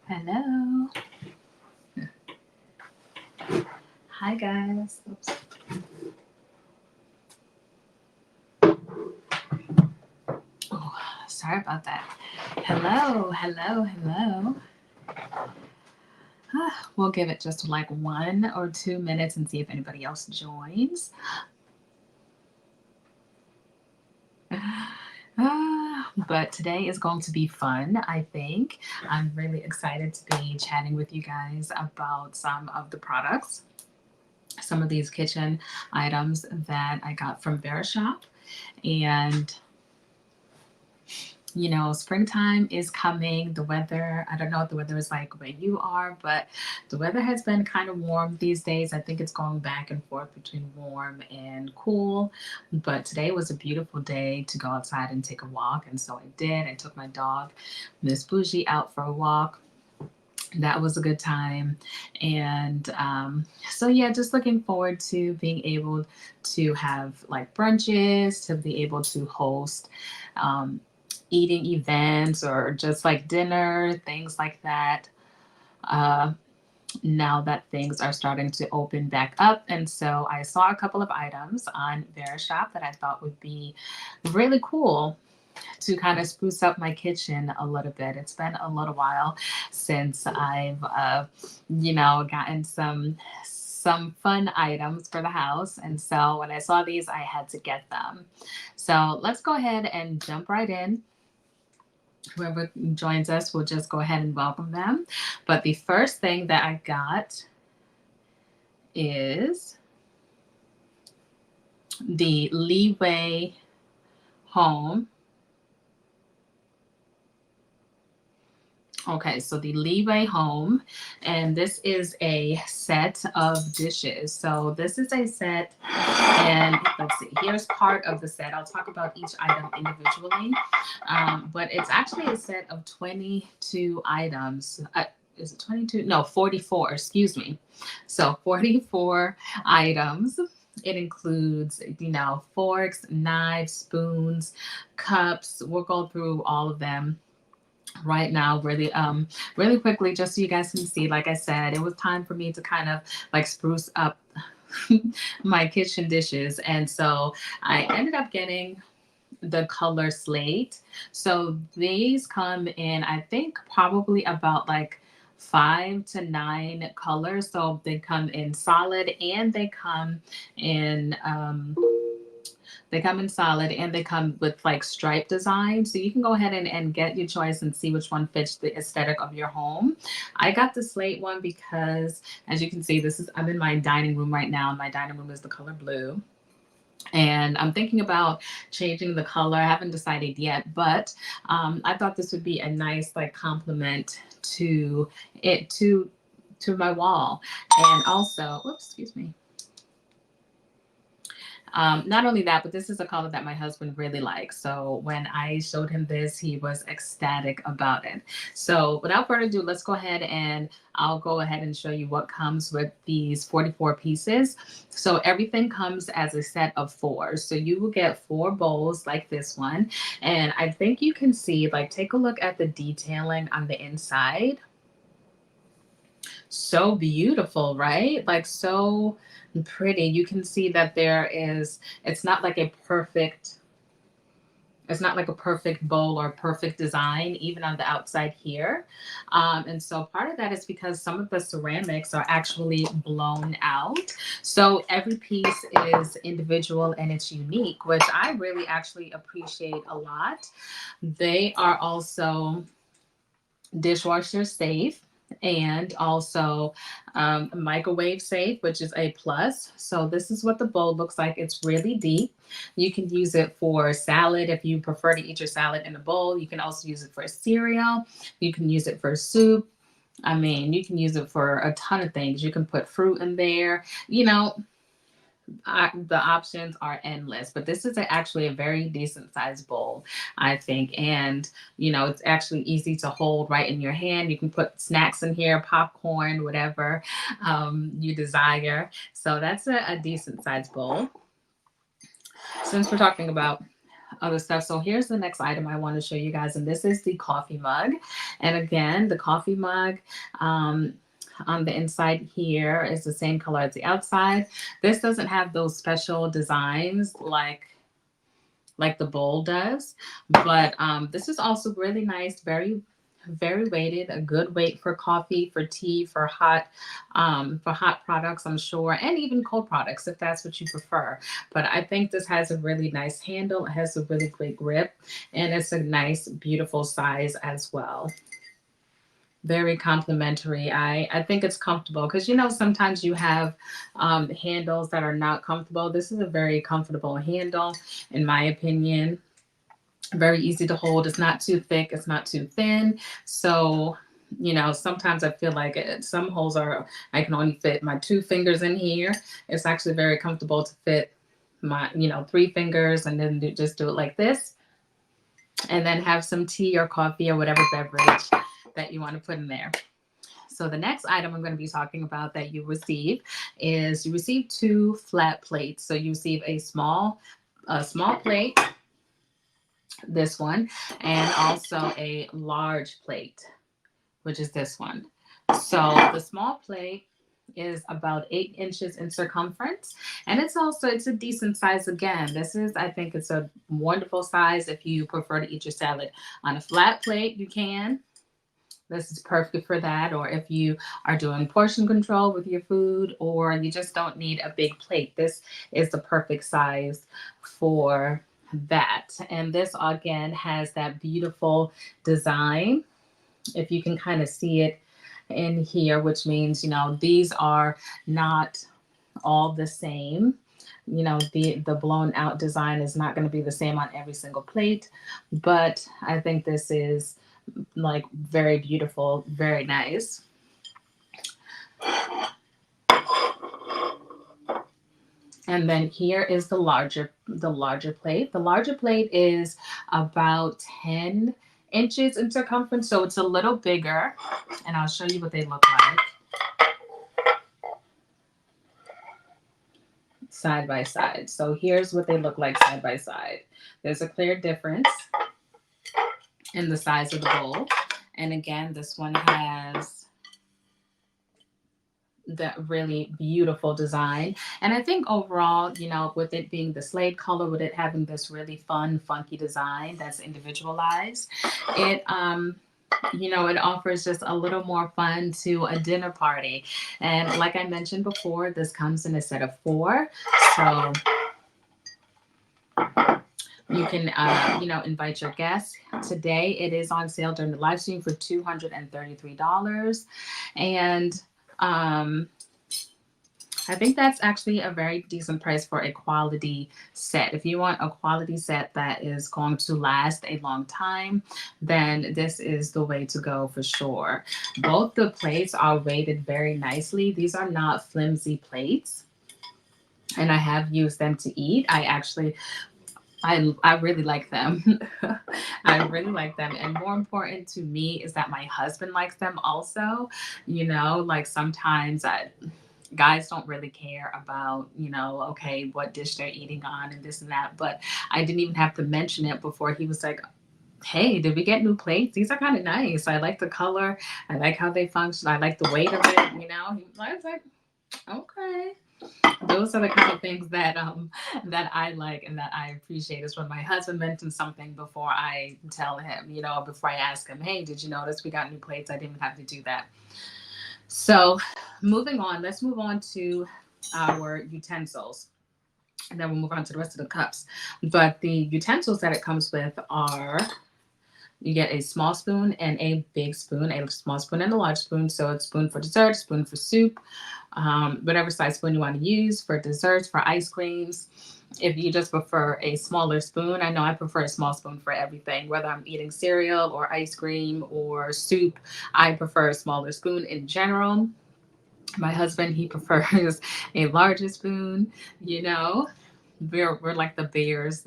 Hello. Hi, guys. Oops. Oh, sorry about that. Hello, hello, hello. We'll give it just like 1 or 2 minutes and see if anybody else joins. But today is going to be fun, I think. I'm really excited to be chatting with you guys about some of the products, some of these kitchen items that I got from Verishop. And springtime is coming. The weather, I don't know what the weather is like where you are, but the weather has been kind of warm these days. I think it's going back and forth between warm and cool. But today was a beautiful day to go outside and take a walk. And so I did. I took my dog, Miss Bougie, out for a walk. That was a good time. And so, yeah, just looking forward to being able to have like brunches, to be able to host um, eating events or just like dinner, things like that. Uh, Now that things are starting to open back up. And so I saw a couple of items on Verishop that I thought would be really cool to kind of spruce up my kitchen a little bit. It's been a little while since I've, gotten some fun items for the house. And so when I saw these, I had to get them. So let's go ahead and jump right in. Whoever joins us, we'll just go ahead and welcome them. But the first thing that I got is the Levi Home. Okay, so the Levi Home, and this is a set of dishes. So this is a set, and let's see, here's part of the set. I'll talk about each item individually, but it's actually a set of 22 items. Is it 22? No, 44, excuse me. So 44 items. It includes, forks, knives, spoons, cups. We'll go through all of them right now really quickly, just so you guys can see. Like I said, it was time for me to kind of like spruce up my kitchen dishes, and so I ended up getting the color slate. So these come in, I think, probably about like 5 to 9 colors. So they come in solid, and they come in solid, and they come with like stripe design. So you can go ahead and get your choice and see which one fits the aesthetic of your home. I got the slate one because, as you can see, I'm in my dining room right now. My dining room is the color blue. And I'm thinking about changing the color. I haven't decided yet, but I thought this would be a nice like complement to it to my wall. And also, whoops, excuse me. Not only that, but this is a color that my husband really likes. So when I showed him this, he was ecstatic about it. So without further ado, let's go ahead and I'll go ahead and show you what comes with these 44 pieces. So everything comes as a set of 4. So you will get 4 bowls like this one. And I think you can see, like, take a look at the detailing on the inside. So beautiful, right? Like, so pretty. You can see that it's not like a perfect bowl or perfect design, even on the outside here. And so part of that is because some of the ceramics are actually blown out. So every piece is individual and it's unique, which I really actually appreciate a lot. They are also dishwasher safe, and also microwave safe, which is a plus. So this is what the bowl looks like. It's really deep. You can use it for salad if you prefer to eat your salad in a bowl. You can also use it for cereal. You can use it for soup. I mean, you can use it for a ton of things. You can put fruit in there. The options are endless, but this is actually a very decent sized bowl, I think. And, it's actually easy to hold right in your hand. You can put snacks in here, popcorn, whatever you desire. So that's a decent sized bowl. Since we're talking about other stuff. So here's the next item I want to show you guys, and this is the coffee mug. And again, the coffee mug, on the inside here is the same color as the outside. This doesn't have those special designs like the bowl does, but this is also really nice, very weighted, a good weight for coffee, for tea, for hot products, I'm sure, and even cold products if that's what you prefer. But I think this has a really nice handle. It has a really great grip, and it's a nice, beautiful size as well. Very complimentary. I think it's comfortable because sometimes you have handles that are not comfortable. This is a very comfortable handle, in my opinion. Very easy to hold. It's not too thick. It's not too thin. So, sometimes I feel like some holes I can only fit my 2 fingers in here. It's actually very comfortable to fit my, 3 fingers and then just do it like this. And then have some tea or coffee or whatever beverage that you want to put in there. So the next item I'm going to be talking about that you receive is you receive 2 flat plates. So you receive a small plate, this one, and also a large plate, which is this one. So the small plate is about 8 inches in circumference, and it's a decent size. Again, I think it's a wonderful size if you prefer to eat your salad on a flat plate. You can. This is perfect for that. Or if you are doing portion control with your food, or you just don't need a big plate, this is the perfect size for that. And this again has that beautiful design. If you can kind of see it in here, which means, these are not all the same. The blown out design is not going to be the same on every single plate, but I think this is like very beautiful, very nice. And then here is the larger plate. The larger plate is about 10 inches in circumference, so it's a little bigger, and I'll show you what they look like side by side. So here's what they look like side by side. There's a clear difference in the size of the bowl. And again, this one has that really beautiful design. And I think overall, with it being the slate color, with it having this really fun, funky design that's individualized, it it offers just a little more fun to a dinner party. And like I mentioned before, this comes in a set of 4. So you can, invite your guests. Today, it is on sale during the live stream for $233. And I think that's actually a very decent price for a quality set. If you want a quality set that is going to last a long time, then this is the way to go for sure. Both the plates are weighted very nicely. These are not flimsy plates, and I have used them to eat. I really like them. I really like them. And more important to me is that my husband likes them also. Like sometimes guys don't really care about, okay, what dish they're eating on and this and that. But I didn't even have to mention it before he was like, hey, did we get new plates? These are kind of nice. I like the color. I like how they function. I like the weight of it. I was like, okay. Those are the kind of things that I like and that I appreciate. Is when my husband mentions something before I tell him, before I ask him, hey, did you notice we got new plates? I didn't even have to do that. So moving on, let's move on to our utensils. And then we'll move on to the rest of the cups. But the utensils that it comes with are, you get a small spoon and a big spoon, a small spoon and a large spoon. So it's spoon for dessert, spoon for soup, whatever size spoon you want to use for desserts, for ice creams. If you just prefer a smaller spoon, I know I prefer a small spoon for everything, whether I'm eating cereal or ice cream or soup. I prefer a smaller spoon in general. My husband, he prefers a larger spoon. We're like the bears,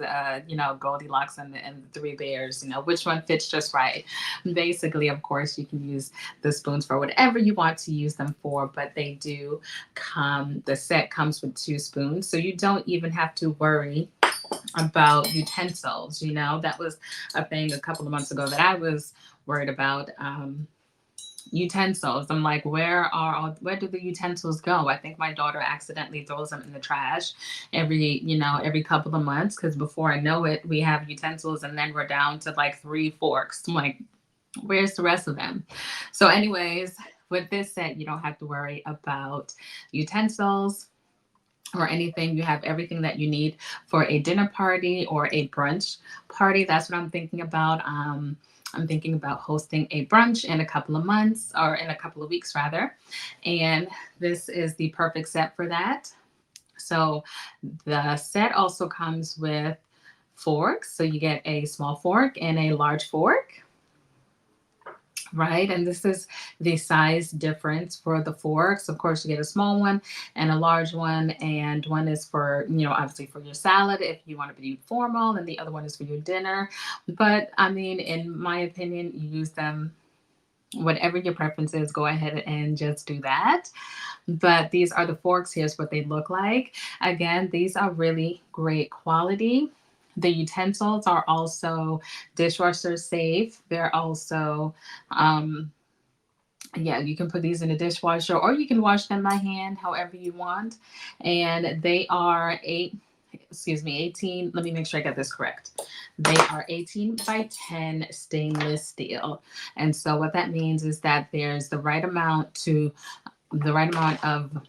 Goldilocks and the 3 bears, which one fits just right. Basically, of course, you can use the spoons for whatever you want to use them for, but the set comes with 2 spoons. So you don't even have to worry about utensils. You know, that was a thing a couple of months ago that I was worried about. Utensils. I'm like, where do the utensils go? I think my daughter accidentally throws them in the trash every couple of months, because before I know it, we have utensils and then we're down to like 3 forks. I'm like, where's the rest of them? So, anyways, with this set, you don't have to worry about utensils or anything. You have everything that you need for a dinner party or a brunch party. That's what I'm thinking about. I'm thinking about hosting a brunch in a couple of months, or in a couple of weeks rather. And this is the perfect set for that. So the set also comes with forks. So you get a small fork and a large fork. Right, and this is the size difference for the forks. Of course, you get a small one and a large one, and one is for, obviously for your salad if you want to be formal, and the other one is for your dinner. But I mean, in my opinion, you use them whatever your preference is, go ahead and just do that. But these are the forks. Here's what they look like. Again, these are really great quality. The utensils are also dishwasher safe. They're also, yeah, you can put these in a dishwasher, or you can wash them by hand, however you want. And they are 18. Let me make sure I got this correct. They are 18 by 10 stainless steel. And so what that means is that there's the right amount of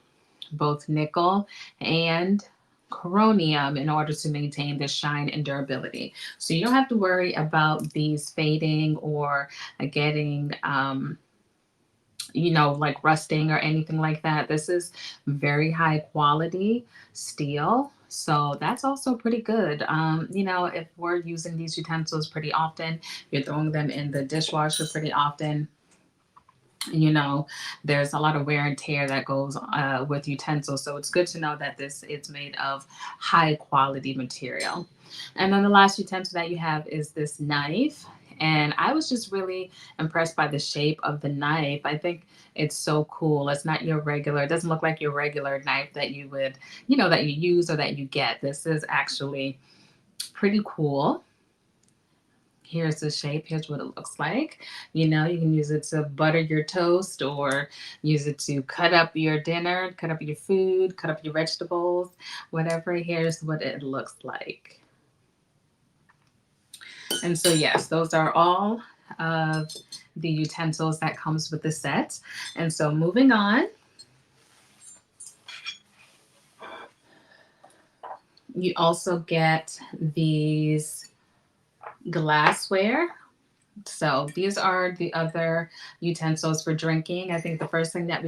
both nickel and chromium in order to maintain the shine and durability. So you don't have to worry about these fading or getting like rusting or anything like that. This is very high quality steel. So that's also pretty good. If we're using these utensils pretty often, you're throwing them in the dishwasher pretty often, you know there's a lot of wear and tear that goes with utensils, so it's good to know that this is made of high quality material. And then the last utensil that you have is this knife, and I was just really impressed by the shape of the knife. I think it's so cool. It's not your regular, it doesn't look like your regular knife that you would, that you use or that you get. This is actually pretty cool. Here's the shape. Here's what it looks like. You can use it to butter your toast, or use it to cut up your dinner, cut up your food, cut up your vegetables, whatever. Here's what it looks like. And so, yes, those are all of the utensils that comes with the set. And so moving on, you also get these glassware. So these are the other utensils for drinking. I think the first thing that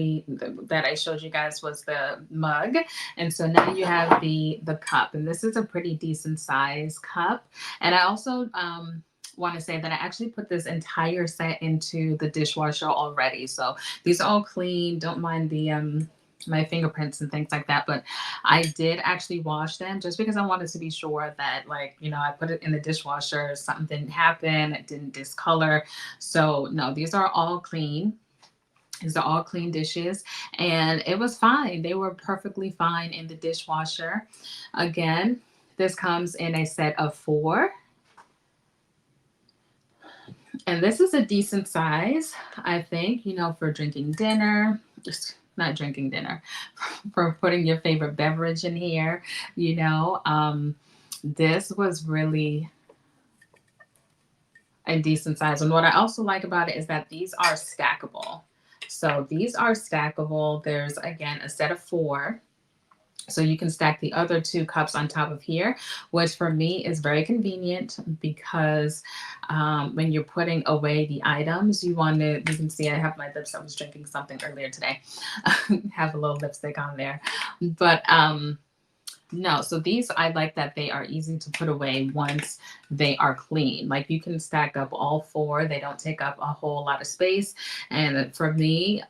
I showed you guys was the mug, and so now you have the cup, and this is a pretty decent size cup. And I also want to say that I actually put this entire set into the dishwasher already. So these are all clean. Don't mind the my fingerprints and things like that, but I did actually wash them just because I wanted to be sure that, like, I put it in the dishwasher, something didn't happen, it didn't discolor. So no, these are all clean. These are all clean dishes, and it was fine. They were perfectly fine in the dishwasher. Again, this comes in a set of 4, and this is a decent size, I think, for drinking dinner. Just not drinking dinner, for putting your favorite beverage in here. This was really a decent size. And what I also like about it is that these are stackable. So these are stackable. There's, again, a set of 4. So you can stack the other 2 cups on top of here, which for me is very convenient, because when you're putting away the items, you can see I have my lips. I was drinking something earlier today. Have a little lipstick on there. But no, so these, I like that they are easy to put away once they are clean. Like, you can stack up all 4. They don't take up a whole lot of space. And for me,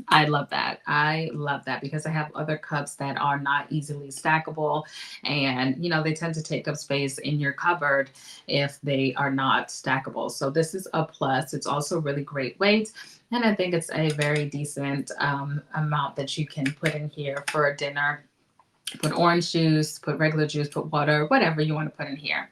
I love that. I love that, because I have other cups that are not easily stackable, and they tend to take up space in your cupboard if they are not stackable. So this is a plus. It's also really great weight, and I think it's a very decent amount that you can put in here for a dinner Put orange juice, put regular juice, put water, whatever you want to put in here.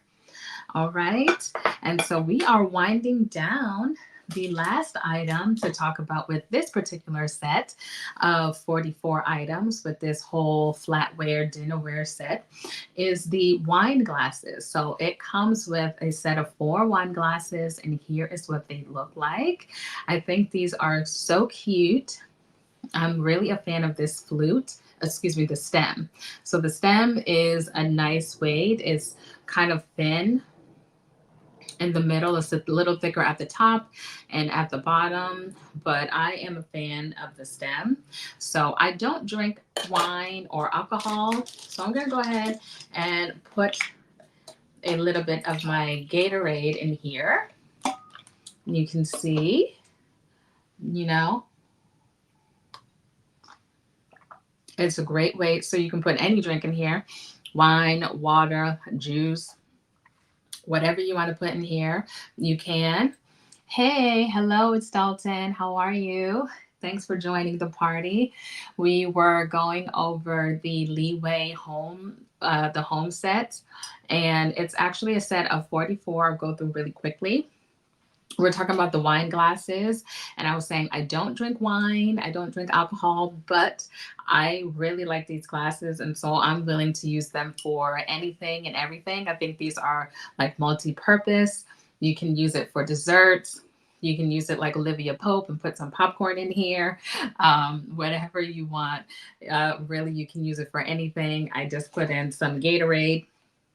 All right. And so we are winding down. The last item to talk about with this particular set of 44 items with this whole flatware dinnerware set is the wine glasses. So it comes with a set of 4 wine glasses, and here is what they look like. I think these are so cute. I'm really a fan of this flute, excuse me, the stem. So the stem is a nice weight. It's kind of thin in the middle. It's a little thicker at the top and at the bottom, but I am a fan of the stem. So I don't drink wine or alcohol. So I'm going to go ahead and put a little bit of my Gatorade in here. You can see, you know, it's a great weight. So you can put any drink in here, wine, water, juice, whatever you want to put in here, you can. Hey, hello, it's Dalton. How are you? Thanks for joining the party. We were going over the Leeway the home set, and it's actually a set of 44. I'll go through really quickly. We're talking about the wine glasses, and I was saying I don't drink wine, I don't drink alcohol, but I really like these glasses, and so I'm willing to use them for anything and everything. I think these are like multi-purpose. You can use it for desserts. You can use it like Olivia Pope and put some popcorn in here, whatever you want. Really, you can use it for anything. I just put in some Gatorade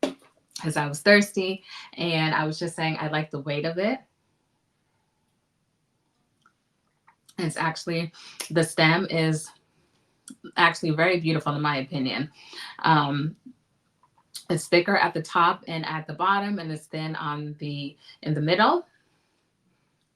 because I was thirsty, and I was just saying I like the weight of it. It's actually, the stem is actually very beautiful in my opinion. Um, it's thicker at the top and at the bottom, and it's thin in the middle.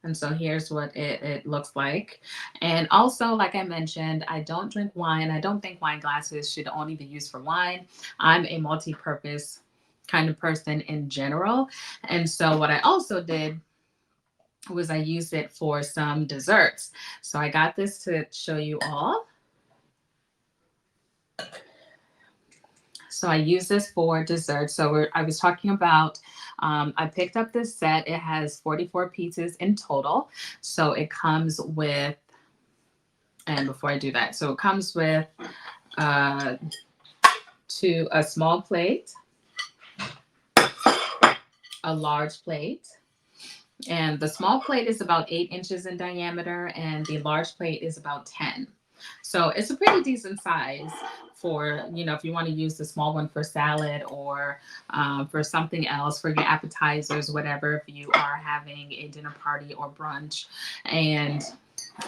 And so here's what it looks like. And also, like I mentioned, I don't drink wine. I don't think wine glasses should only be used for wine. I'm a multi-purpose kind of person in general. And so what I also did was I used it for some desserts. So I got this to show you all. So I use this for dessert. So I was talking about, I picked up this set. It has 44 pieces in total. So it comes with, and before I do that, so it comes with a small plate, a large plate, and the small plate is about 8 inches in diameter, and the large plate is about 10. So it's a pretty decent size for, if you want to use the small one for salad or for something else, for your appetizers, whatever, if you are having a dinner party or brunch. And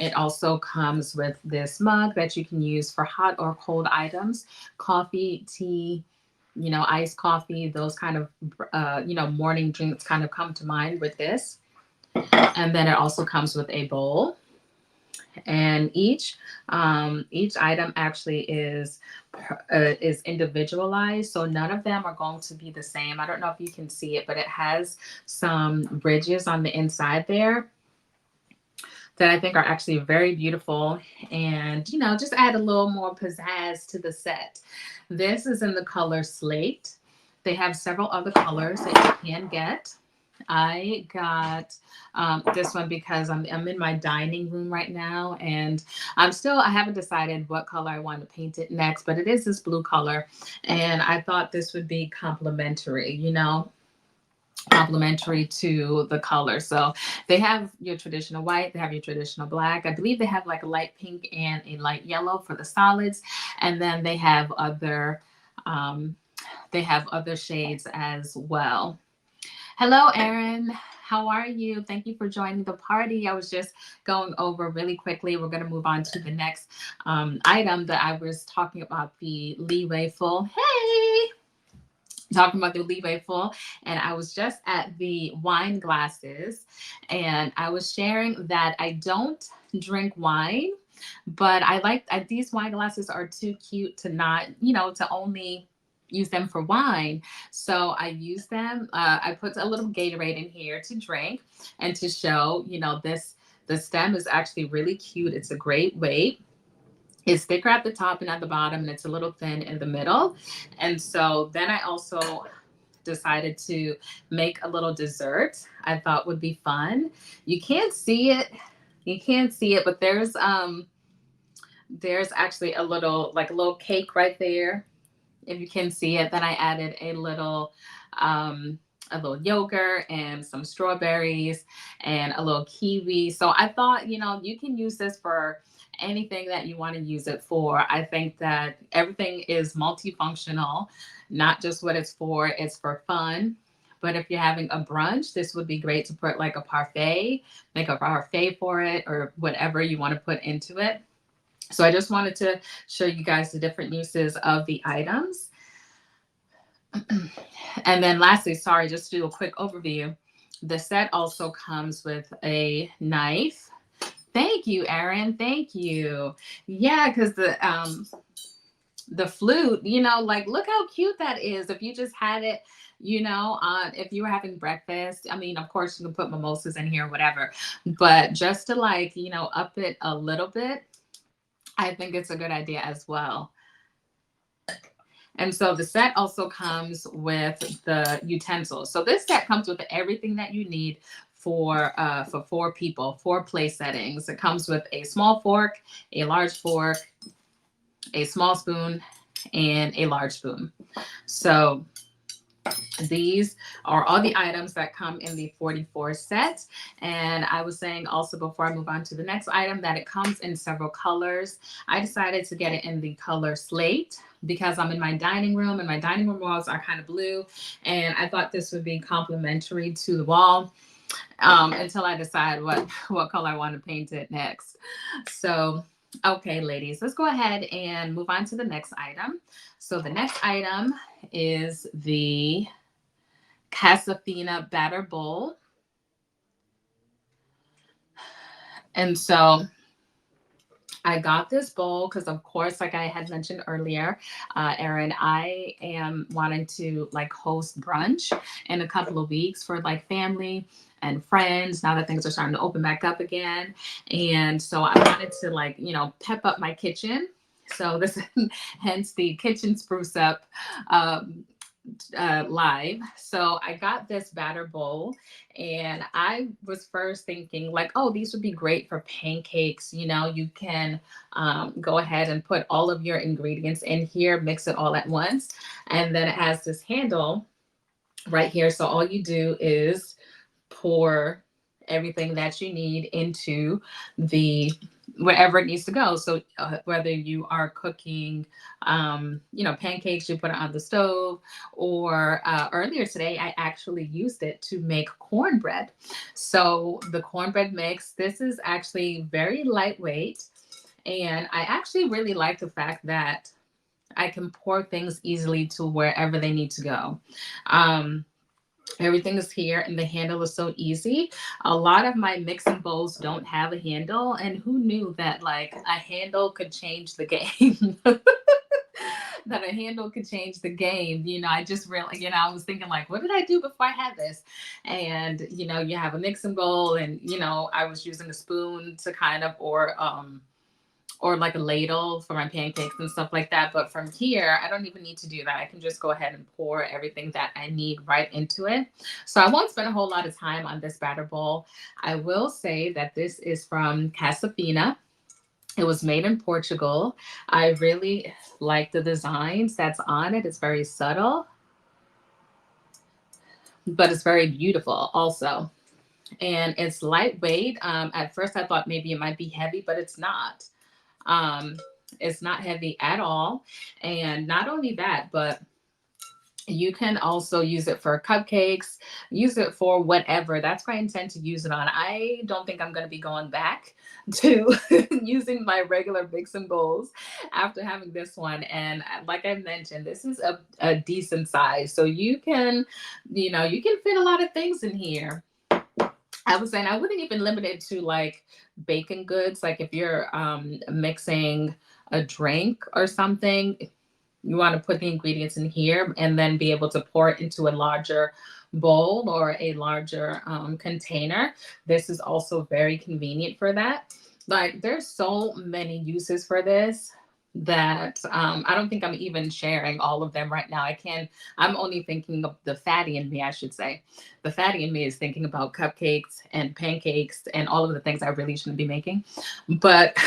it also comes with this mug that you can use for hot or cold items, coffee, tea, iced coffee, those kind of, morning drinks kind of come to mind with this. And then it also comes with a bowl. And each item actually is individualized, so none of them are going to be the same. I don't know if you can see it, but it has some ridges on the inside there that I think are actually very beautiful, and just add a little more pizzazz to the set. This is in the color Slate. They have several other colors that you can get. I got this one because I'm in my dining room right now, and I haven't decided what color I want to paint it next, but it is this blue color, and I thought this would be complementary, complementary to the color. So they have your traditional white, they have your traditional black. I believe they have like a light pink and a light yellow for the solids, and then they have other shades as well. Hello, Erin. How are you? Thank you for joining the party. I was just going over really quickly. We're going to move on to the next item that I was talking about, the Leeway Full. Hey! Talking about the Leeway Full. And I was just at the wine glasses, and I was sharing that I don't drink wine, but these wine glasses are too cute to not, to only use them for wine. So I use them. I put a little Gatorade in here to drink and to show, the stem is actually really cute. It's a great weight. It's thicker at the top and at the bottom, and it's a little thin in the middle. And so then I also decided to make a little dessert I thought would be fun. You can't see it. You can't see it, but there's actually a little like a little cake right there. If you can see it, then I added um a little yogurt and some strawberries and a little kiwi. So I thought, you can use this for anything that you want to use it for. I think that everything is multifunctional, not just what it's for fun. But if you're having a brunch, this would be great to put like a parfait, make a parfait for it, or whatever you want to put into it. So I just wanted to show you guys the different uses of the items. And then lastly, sorry, just to do a quick overview. The set also comes with a knife. Thank you, Erin. Thank you. Yeah, because the flute, like look how cute that is. If you just had it, if you were having breakfast, I mean, of course you can put mimosas in here or whatever, but just to like, up it a little bit, I think it's a good idea as well. And so the set also comes with the utensils. So this set comes with everything that you need for 4 people, 4 place settings. It comes with a small fork, a large fork, a small spoon, and a large spoon. So these are all the items that come in the 44 set. And I was saying also before I move on to the next item that it comes in several colors. I decided to get it in the color slate because I'm in my dining room and my dining room walls are kind of blue. And I thought this would be complementary to the wall until I decide what color I want to paint it next. So okay, ladies, let's go ahead and move on to the next item. So the next item is the Casafina batter bowl. And so I got this bowl because, of course, like I had mentioned earlier, Erin, I am wanting to like host brunch in a couple of weeks for like family and friends now that things are starting to open back up again. And so I wanted to like, pep up my kitchen. So this hence the kitchen spruce up live. So I got this batter bowl and I was first thinking like, oh, these would be great for pancakes. You can go ahead and put all of your ingredients in here, mix it all at once. And then it has this handle right here. So all you do is pour everything that you need into the wherever it needs to go. So whether you are cooking, pancakes, you put it on the stove, or earlier today, I actually used it to make cornbread. So the cornbread mix, this is actually very lightweight. And I actually really like the fact that I can pour things easily to wherever they need to go. Everything is here and the handle is so easy. A lot of my mixing bowls don't have a handle, and who knew that like a handle could change the game? That a handle could change the game. I just really, I was thinking like, what did I do before I had this? And you have a mixing bowl, and I was using a spoon to kind of or like a ladle for my pancakes and stuff like that. But from here, I don't even need to do that. I can just go ahead and pour everything that I need right into it. So I won't spend a whole lot of time on this batter bowl. I will say that this is from Casafina. It was made in Portugal. I really like the designs that's on it. It's very subtle, but it's very beautiful also. And it's lightweight. At first, I thought maybe it might be heavy, but it's not. Um, it's not heavy at all. And not only that, but you can also use it for cupcakes, use it for whatever. That's what I intend to use it on. I don't think I'm going to be going back to using my regular mixing bowls after having this one. And like I mentioned, this is a decent size. So you can fit a lot of things in here. I was saying I wouldn't even limit it to like baking goods. Like if you're mixing a drink or something, you want to put the ingredients in here and then be able to pour it into a larger bowl or a larger container. This is also very convenient for that. Like there's so many uses for this that I don't think I'm even sharing all of them right now. I'm only thinking of the fatty in me, I should say. The fatty in me is thinking about cupcakes and pancakes and all of the things I really shouldn't be making. But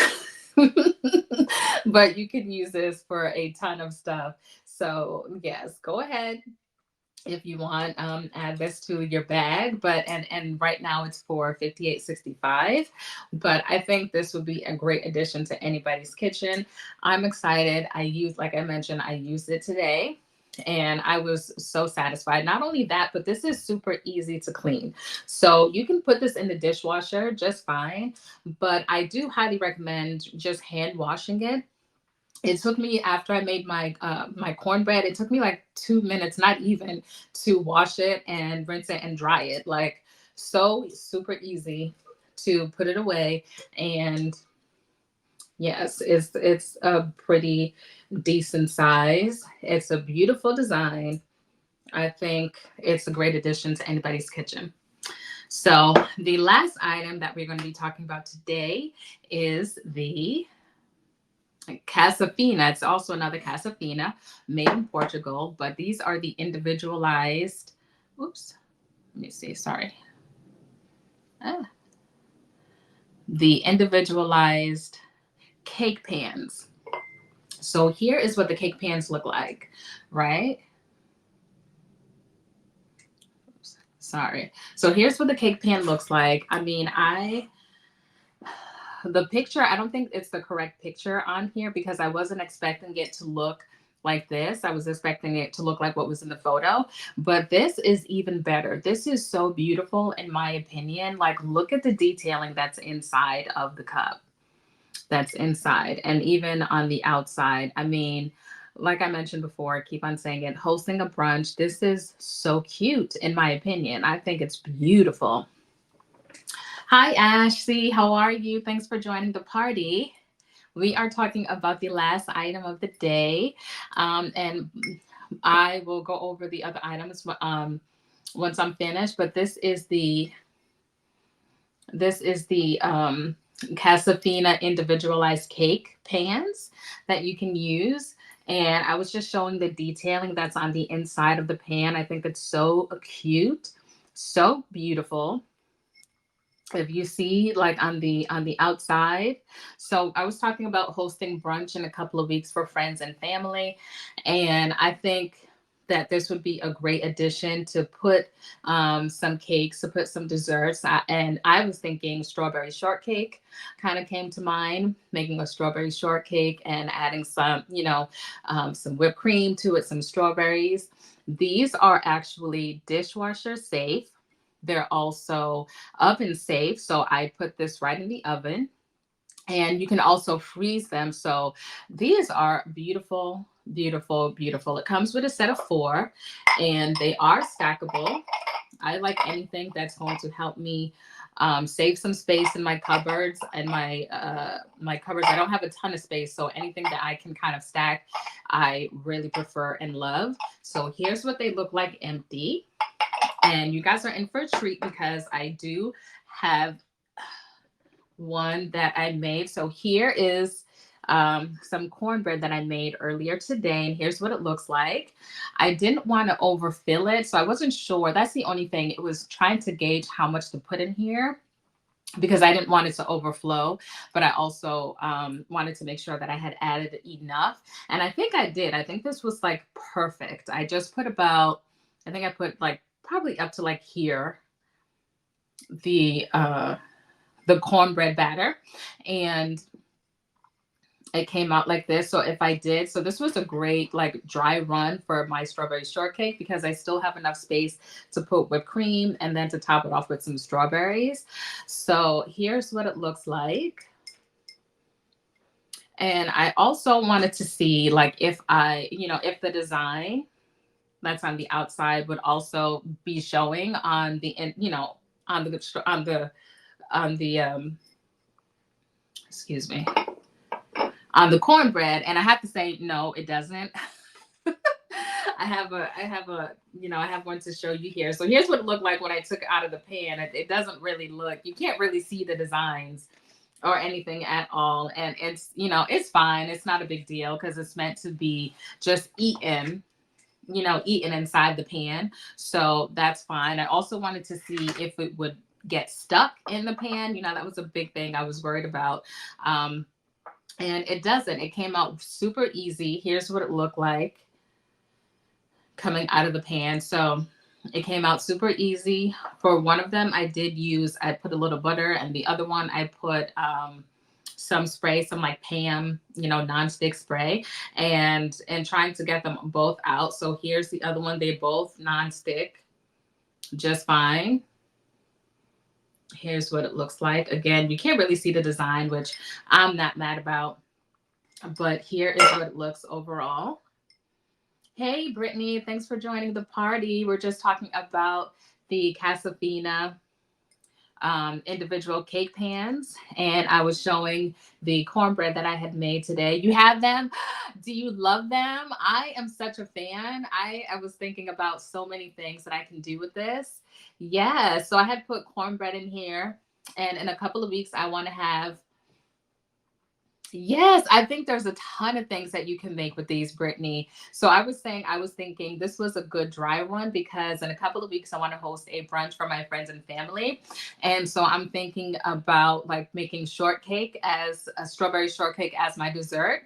but you can use this for a ton of stuff. So yes, go ahead if you want, add this to your bag. But and right now it's for 58.65, but I think this would be a great addition to anybody's kitchen. I'm excited. Like I mentioned, I used it today and I was so satisfied. Not only that, but this is super easy to clean, so you can put this in the dishwasher just fine, but I do highly recommend just hand washing it. It took me, after I made my cornbread, it took me like 2 minutes, not even, to wash it and rinse it and dry it. Like, so super easy to put it away. And yes, it's a pretty decent size. It's a beautiful design. I think it's a great addition to anybody's kitchen. So the last item that we're going to be talking about today is the Casafina. It's also another Casafina made in Portugal, but these are the individualized. Oops, let me see. Sorry. Ah, the individualized cake pans. So here is what the cake pans look like, right? Oops, sorry. So here's what the cake pan looks like. I mean, the picture, I don't think it's the correct picture on here because I wasn't expecting it to look like this. I was expecting it to look like what was in the photo, but this is even better. This is so beautiful in my opinion. Like, look at the detailing that's inside of the cup, that's inside, and even on the outside. I mean, like I mentioned before, I keep on saying it, hosting a brunch, this is so cute in my opinion. I think it's beautiful. Hi, Ashley. How are you? Thanks for joining the party. We are talking about the last item of the day, and I will go over the other items once I'm finished. But this is the Casafina individualized cake pans that you can use. And I was just showing the detailing that's on the inside of the pan. I think it's so cute, so beautiful. If you see, like, on the outside. So I was talking about hosting brunch in a couple of weeks for friends and family, and I think that this would be a great addition to put some cakes, to put some desserts. And I was thinking strawberry shortcake kind of came to mind, making a strawberry shortcake and adding some whipped cream to it, some strawberries. These are actually dishwasher safe. They're also oven safe. So I put this right in the oven, and you can also freeze them. So these are beautiful, beautiful, beautiful. It comes with a set of four, and they are stackable. I like anything that's going to help me save some space in my cupboards and my cupboards. I don't have a ton of space, so anything that I can kind of stack, I really prefer and love. So here's what they look like empty. And you guys are in for a treat because I do have one that I made. So here is some cornbread that I made earlier today. And here's what it looks like. I didn't want to overfill it, so I wasn't sure. That's the only thing. It was trying to gauge how much to put in here because I didn't want it to overflow, but I also wanted to make sure that I had added enough. And I think I did. I think this was like perfect. I just put I think I put like probably up to like here, the uh, the cornbread batter, and it came out like this. So this was a great like dry run for my strawberry shortcake because I still have enough space to put whipped cream and then to top it off with some strawberries. So here's what it looks like. And I also wanted to see like if the design that's on the outside would also be showing on the on the excuse me, on the cornbread. And I have to say no, it doesn't. I have one to show you here. So here's what it looked like when I took it out of the pan. It doesn't really look, you can't really see the designs or anything at all. And it's, it's fine. It's not a big deal because it's meant to be just eaten, eaten inside the pan. So that's fine. I also wanted to see if it would get stuck in the pan. That was a big thing I was worried about. And it doesn't. It came out super easy. Here's what it looked like coming out of the pan. So it came out super easy. For one of them, I put a little butter, and the other one I put some spray, some like Pam, nonstick spray, and trying to get them both out. So here's the other one. They both nonstick just fine. Here's what it looks like. Again, you can't really see the design, which I'm not mad about, but here is what it looks overall. Hey, Brittany, thanks for joining the party. We're just talking about the Casafina individual cake pans, and I was showing the cornbread that I had made today. You have them? Do you love them? I am such a fan. I was thinking about so many things that I can do with this. Yeah, so I had put cornbread in here, and in a couple of weeks I want to have. Yes, I think there's a ton of things that you can make with these, Brittany. So I was thinking this was a good dry one because in a couple of weeks I want to host a brunch for my friends and family. And so I'm thinking about like making shortcake as a strawberry shortcake as my dessert.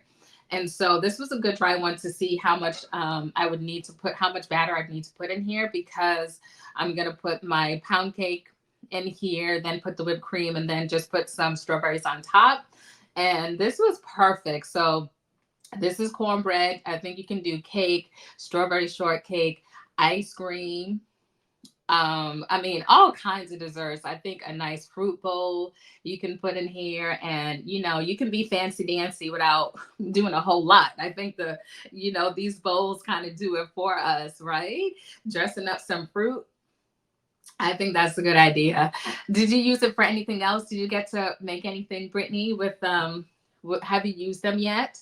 And so this was a good dry one to see how much I would need to put, how much batter I'd need to put in here, because I'm going to put my pound cake in here, then put the whipped cream, and then just put some strawberries on top. And this was perfect. So this is cornbread. I think you can do cake, strawberry shortcake, ice cream. All kinds of desserts. I think a nice fruit bowl you can put in here, and you can be fancy dancy without doing a whole lot. I think these bowls kind of do it for us, right? Dressing up some fruit. I think that's a good idea. Did you use it for anything else? Did you get to make anything, Brittany, with have you used them yet?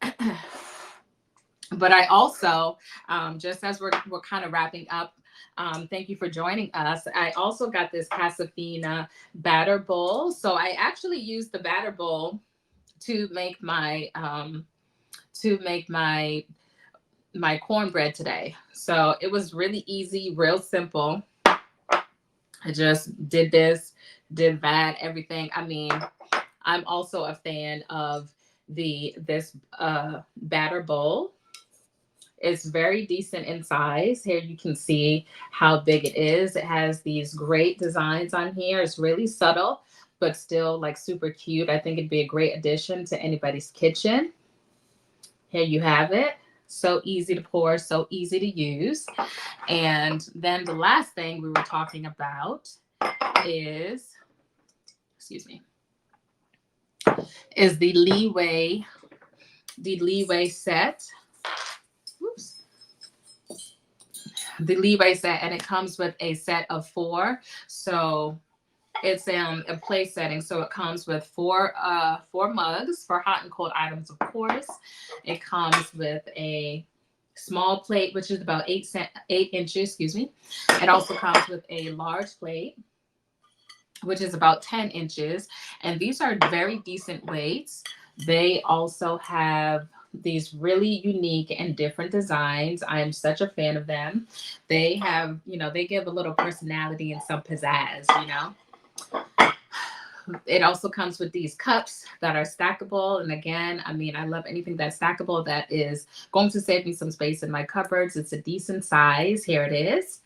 But I also, just as we're kind of wrapping up, thank you for joining us. I also got this Casafina batter bowl. So I actually used the batter bowl to make my my cornbread today. So it was really easy, real simple. I just did this, did that, everything. I'm also a fan of this batter bowl. It's very decent in size. Here you can see how big it is. It has these great designs on here. It's really subtle, but still like super cute. I think it'd be a great addition to anybody's kitchen. Here you have it. So easy to pour, so easy to use. And then the last thing we were talking about is, excuse me, is the Leeway Set. Oops. The Levi Set, and it comes with a set of 4. So it's a place setting. So it comes with 4 mugs for hot and cold items, of course. It comes with a small plate, which is about 8 inches, excuse me. It also comes with a large plate, which is about 10 inches. And these are very decent weights. They also have these really unique and different designs. I'm such a fan of them. They have, they give a little personality and some pizzazz. It also comes with these cups that are stackable. And again, I love anything that's stackable that is going to save me some space in my cupboards. It's a decent size. Here it is.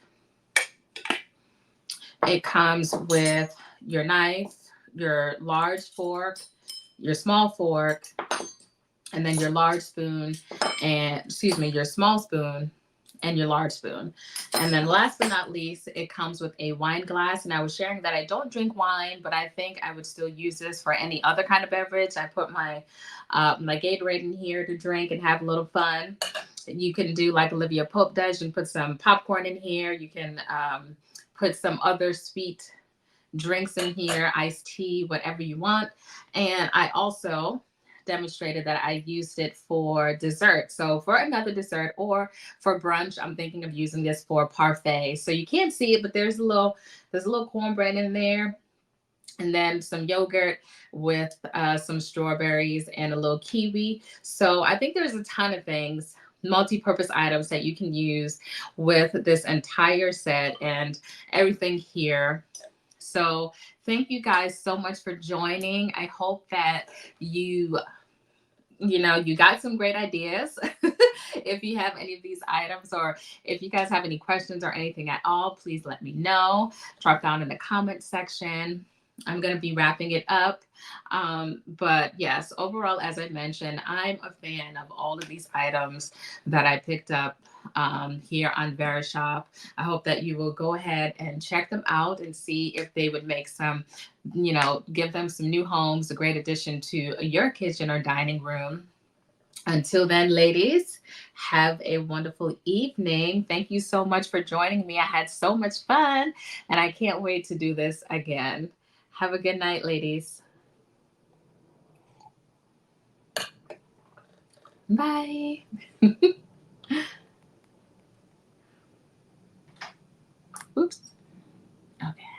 It comes with your knife, your large fork, your small fork, and then your large spoon, your small spoon and your large spoon. And then last but not least, it comes with a wine glass. And I was sharing that I don't drink wine, but I think I would still use this for any other kind of beverage. I put my my Gatorade in here to drink and have a little fun. You can do like Olivia Pope does. You can put some popcorn in here. You can put some other sweet drinks in here, iced tea, whatever you want. And I also demonstrated that I used it for dessert. So for another dessert or for brunch, I'm thinking of using this for parfait. So you can't see it, but there's a little cornbread in there. and then some yogurt with some strawberries and a little kiwi. So I think there's a ton of things, multi-purpose items that you can use with this entire set and everything here. So thank you guys so much for joining. I hope that you got some great ideas. If you have any of these items, or if you guys have any questions or anything at all, please let me know. Drop down in the comment section. I'm going to be wrapping it up. But yes, overall, as I mentioned, I'm a fan of all of these items that I picked up here on Verishop. I hope that you will go ahead and check them out and see if they would make some, give them some new homes, a great addition to your kitchen or dining room. Until then, ladies, have a wonderful evening. Thank you so much for joining me. I had so much fun, and I can't wait to do this again. Have a good night, ladies. Bye. Oops. Okay.